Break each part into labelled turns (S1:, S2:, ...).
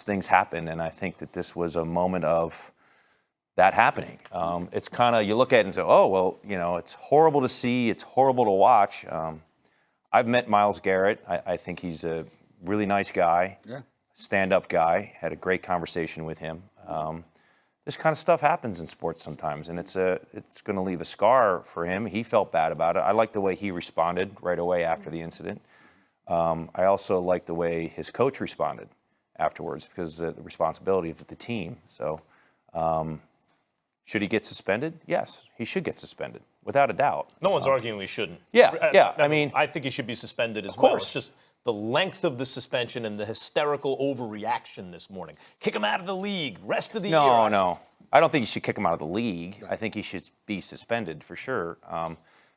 S1: things happen, and I think that this was a moment of that happening. It's kind of, you look at it and say, oh, well, it's horrible to see, it's horrible to watch. I've met Myles Garrett. I think he's a really nice guy, stand-up guy. Had a great conversation with him. This kind of stuff happens in sports sometimes, and it's going to leave a scar for him. He felt bad about it. I like the way he responded right away after the incident. I also like the way his coach responded afterwards, because the responsibility of the team. So should he get suspended? Yes, he should get suspended, without a doubt.
S2: No one's arguing he shouldn't.
S1: Yeah.
S2: I think he should be suspended as well. It's just the length of the suspension and the hysterical overreaction this morning. Kick him out of the league, rest of the year.
S1: No. I don't think you should kick him out of the league. I think he should be suspended for sure.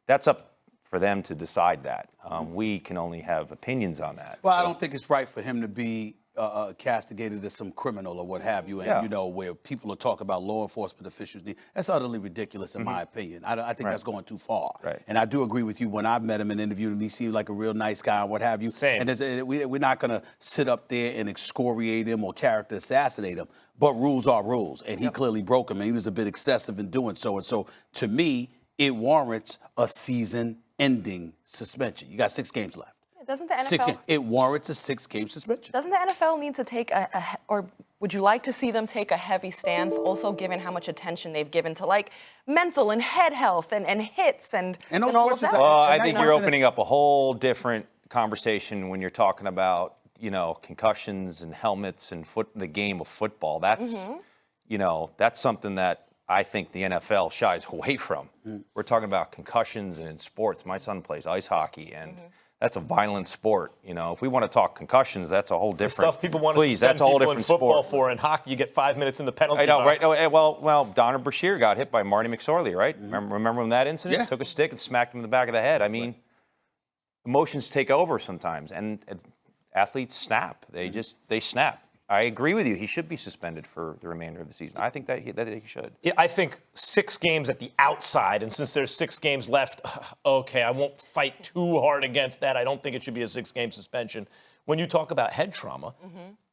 S1: That's up for them to decide that. We can only have opinions on that.
S3: Well, I don't think it's right for him to be castigated as some criminal or what have you, and where people are talking about law enforcement officials. That's utterly ridiculous in my opinion. I think that's going too far.
S1: Right.
S3: And I do agree with you. When I've met him and interviewed him, he seemed like a real nice guy and what have you.
S2: Same.
S3: And we're not going to sit up there and excoriate him or character assassinate him. But rules are rules, and he clearly broke them, and he was a bit excessive in doing so. And so, to me, it warrants a season-ending suspension. You got 6 games left.
S4: Doesn't the NFL?
S3: 6 games. It warrants a 6-game suspension.
S4: Doesn't the NFL need to take or would you like to see them take a heavy stance, also given how much attention they've given to like mental and head health and hits and all of that?
S1: Well, I think you're opening up a whole different conversation when you're talking about concussions and helmets and the game of football. That's that's something that I think the NFL shies away from. We're talking about concussions and in sports. My son plays ice hockey, and that's a violent sport. If we want to talk concussions, that's a whole different.
S2: Stuff people want to suspend people in football for. In hockey, you get 5 minutes in the penalty box.
S1: Right? Oh, well, Donner Brashear got hit by Marty McSorley, right? Remember when that incident?
S3: Yeah.
S1: Took a stick and smacked him in the back of the head. I mean, emotions take over sometimes, and athletes snap. They snap. I agree with you. He should be suspended for the remainder of the season. I think that he should.
S2: Yeah, I think 6 games at the outside, and since there's 6 games left, okay, I won't fight too hard against that. I don't think it should be a 6-game suspension. When you talk about head trauma,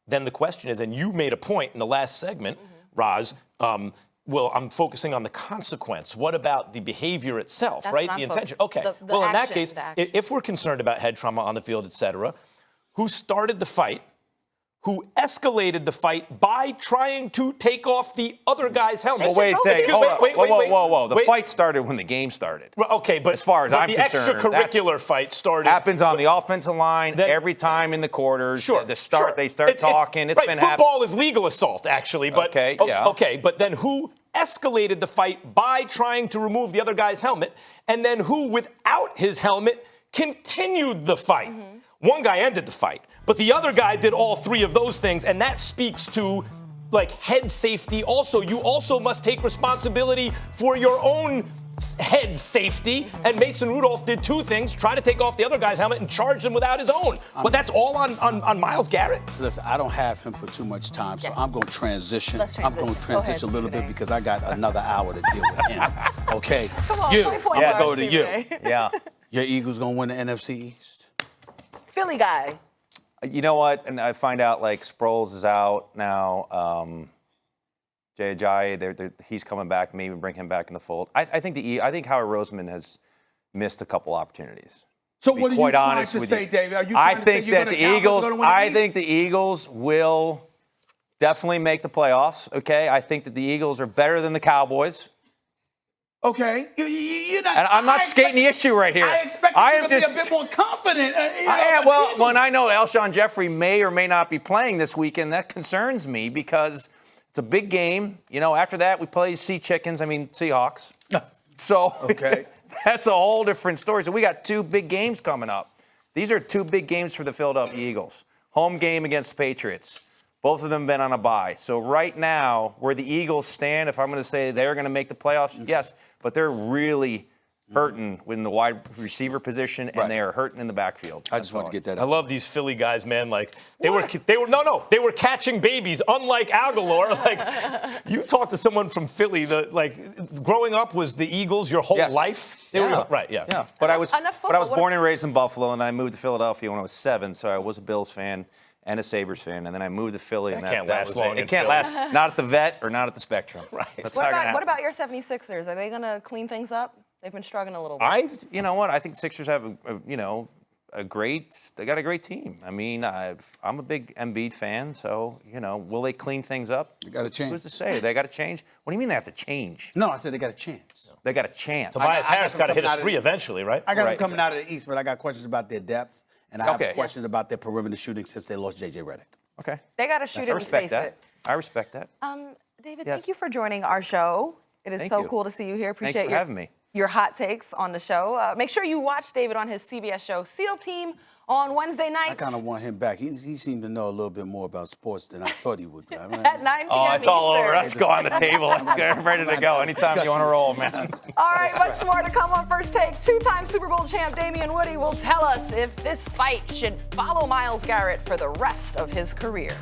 S2: then the question is, and you made a point in the last segment, Roz, well, I'm focusing on the consequence. What about the behavior itself, right? The intention. Okay. Well, in that case, if we're concerned about head trauma on the field, et cetera, who started the fight? Who escalated the fight by trying to take off the other guy's helmet.
S1: Well, wait a second. Whoa. The fight started when the game started.
S2: Well, okay, but
S1: as far as I'm
S2: the
S1: concerned,
S2: extracurricular fight started.
S1: Happens on the offensive line every time in the quarters. They start talking. It's been happening.
S2: Football is legal assault, actually. But okay, but then who escalated the fight by trying to remove the other guy's helmet, and then who, without his helmet, continued the fight? One guy ended the fight, but the other guy did all 3 of those things, and that speaks to, like, head safety. Also, you also must take responsibility for your own head safety, and Mason Rudolph did 2 things, try to take off the other guy's helmet and charge him without his own. But that's all on Myles Garrett.
S3: Listen, I don't have him for too much time, so I'm going to transition. I'm going to transition a little bit because I got another hour to deal with him. Okay?
S4: Come on,
S3: Go to you.
S1: Yeah.
S3: Your Eagles going to win the NFC East?
S4: Philly guy.
S1: You know what? And I find out like Sproles is out now. Jay Ajayi, he's coming back. Maybe bring him back in the fold. I think Howard Roseman has missed a couple opportunities.
S3: So what are you trying to say, David? Are you trying to say
S1: I think the Eagles will definitely make the playoffs. Okay, I think that the Eagles are better than the Cowboys.
S3: Okay, you're not.
S1: And I'm not skating the issue right here.
S3: I expect you to be a bit more confident.
S1: Well, when I know Alshon Jeffrey may or may not be playing this weekend, that concerns me because it's a big game. After that, we play Seahawks. So that's a whole different story. So we got 2 big games coming up. These are 2 big games for the Philadelphia Eagles. Home game against the Patriots. Both of them been on a bye. So right now, where the Eagles stand, if I'm going to say they're going to make the playoffs, yes, but they're really hurting in the wide receiver position, and they are hurting in the backfield.
S3: I just want to get that out.
S2: I love these Philly guys, man. Like they were catching babies, unlike Aguilar. Like you talk to someone from Philly, growing up was the Eagles your whole life.
S1: Yeah. But I was born and raised in Buffalo, and I moved to Philadelphia when I was 7, so I was a Bills fan. and a Sabres fan, and then I moved to Philly. And
S2: That can't
S1: that
S2: last
S1: was
S2: long
S1: It
S2: in
S1: can't
S2: Philly.
S1: last. Not at the Vet or not at the Spectrum.
S2: Right.
S1: That's
S4: What
S1: not gonna
S4: about, what
S1: happen.
S4: about your 76ers? Are they going to clean things up? They've been struggling a little bit.
S1: You know what? I think Sixers have they got a great team. I mean, I'm a big Embiid fan, so, will they clean things up?
S3: They got a chance.
S1: Who's to say? They got to change? What do you mean they have to change?
S3: No, I said they got a chance.
S1: They got a chance.
S2: Tobias
S3: I got
S2: Harris
S3: them
S2: got to hit
S3: coming
S2: a
S3: out of
S2: 3
S3: the-
S2: eventually, right?
S3: I got
S1: Right.
S3: them coming out of the East, but I got questions about their depth, and I have
S1: Okay.
S3: questions about their perimeter shooting since they lost J.J. Redick.
S1: Okay.
S4: They got to shoot
S1: I
S4: it and
S1: respect
S4: space
S1: that.
S4: it.
S1: I respect that.
S4: David,
S1: Yes.
S4: thank you for joining our show. It is
S1: Thank
S4: so
S1: you.
S4: cool to see you here.
S1: Thanks
S4: Appreciate
S1: for
S4: your,
S1: having me.
S4: your hot takes on the show. Make sure you watch David on his CBS show, SEAL Team, on Wednesday nights
S3: I kind of want him back. He seemed to know a little bit more about sports than I thought he would.
S4: at 9 p.m.
S1: Oh, it's all over.
S4: Eastern.
S1: Let's go on the table. Let's get ready to go. Anytime you want to roll, man.
S4: All right, much more to come on First Take. Two-time Super Bowl champ Damian Woody will tell us if this fight should follow Myles Garrett for the rest of his career.